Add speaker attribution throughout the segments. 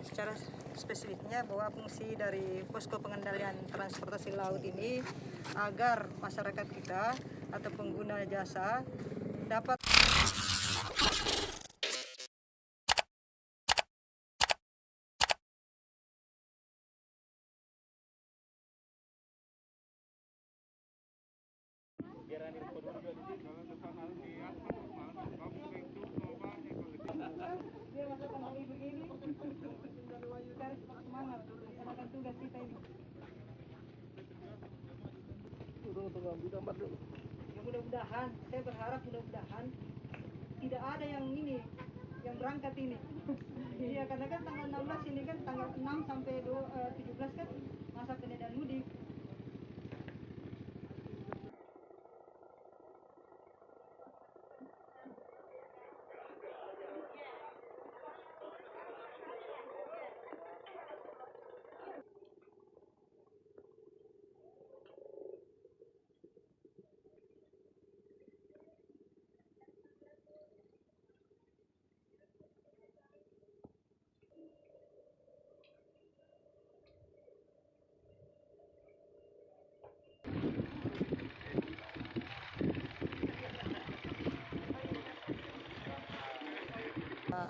Speaker 1: Secara spesifiknya bahwa fungsi dari posko pengendalian transportasi laut ini agar masyarakat kita atau pengguna jasa dapat mudah-mudahan, saya berharap mudah-mudahan tidak ada yang berangkat ini. Iya, karena kan tanggal 16 ini kan tanggal 6 sampai 17 kan masa pengendalian mudik.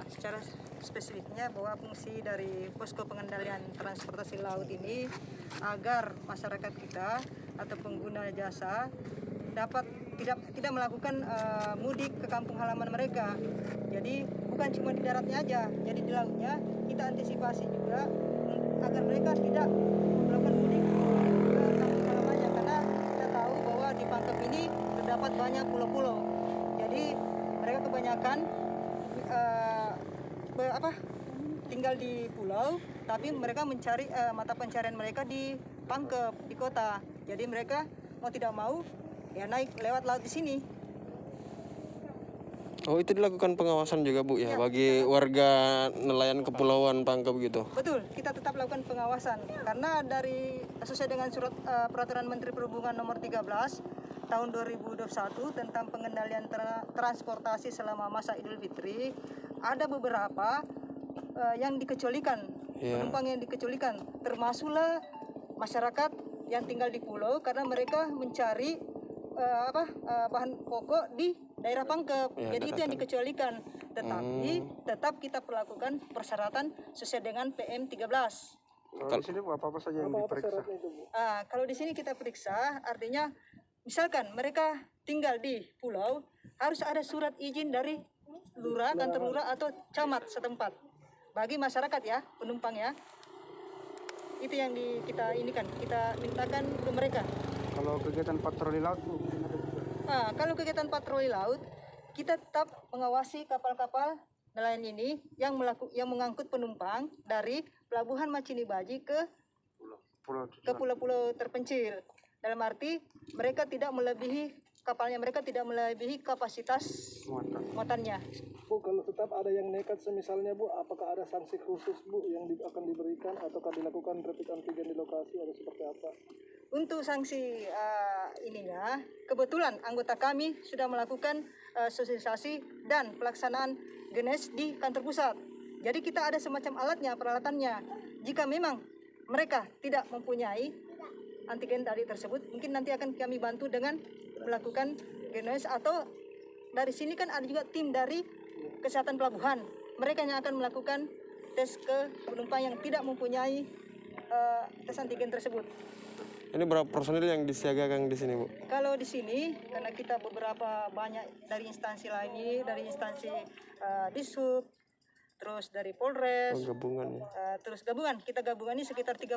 Speaker 1: Secara spesifiknya bahwa fungsi dari posko pengendalian transportasi laut ini agar masyarakat kita atau pengguna jasa dapat tidak melakukan mudik ke kampung halaman mereka. Jadi bukan cuma di daratnya aja, jadi di lautnya kita antisipasi juga agar mereka tidak melakukan mudik ke kampung halamannya, karena kita tahu bahwa di Pangkep ini terdapat banyak pulau-pulau. Jadi mereka kebanyakan tinggal di pulau, tapi mereka mencari mata pencarian mereka di Pangkep, di kota. Jadi mereka mau tidak mau ya naik lewat laut di sini.
Speaker 2: Oh, itu dilakukan pengawasan juga, Bu, ya, bagi warga nelayan kepulauan Pangkep gitu?
Speaker 1: Betul, kita tetap lakukan pengawasan karena dari sesuai dengan surat peraturan Menteri Perhubungan nomor 13 tahun 2021 tentang pengendalian transportasi selama masa Idul Fitri, ada beberapa yang dikecualikan, penumpang yang dikecualikan, termasuklah masyarakat yang tinggal di pulau karena mereka mencari bahan pokok di daerah Pangkep. Jadi itu yang dikecualikan, tetapi tetap kita perlakukan persyaratan sesuai dengan PM 13.
Speaker 3: Kalau di sini apa saja yang diperiksa?
Speaker 1: Kalau di sini kita periksa, artinya misalkan mereka tinggal di pulau, harus ada surat izin dari lurah, kantor lurah atau camat setempat. Bagi masyarakat ya, penumpang ya. Itu yang kita mintakan ke mereka.
Speaker 3: Kalau kegiatan patroli laut, Bu?
Speaker 1: Kalau kegiatan patroli laut, kita tetap mengawasi kapal-kapal nelayan ini yang mengangkut penumpang dari pelabuhan Macinibaji ke pulau-pulau terpencil. Dalam arti mereka tidak melebihi kapasitas muatannya.
Speaker 4: Bu, kalau tetap ada yang nekat semisalnya, Bu, apakah ada sanksi khusus, Bu, yang akan diberikan ataukah dilakukan rapid antigen di lokasi atau seperti apa?
Speaker 1: Untuk sanksi kebetulan anggota kami sudah melakukan sosialisasi dan pelaksanaan GNS di kantor pusat. Jadi kita ada semacam peralatannya. Jika memang mereka tidak mempunyai antigen tadi tersebut, mungkin nanti akan kami bantu dengan melakukan GNS, atau dari sini kan ada juga tim dari kesehatan pelabuhan. Mereka yang akan melakukan tes ke penumpang yang tidak mempunyai tes antigen tersebut.
Speaker 2: Ini berapa personil yang disiagakan di sini, Bu?
Speaker 1: Kalau di sini, karena kita beberapa banyak dari instansi lainnya, dari instansi Dishub, terus dari Polres,
Speaker 2: gabungan ya.
Speaker 1: Terus gabungan, kita gabungan ini sekitar 30.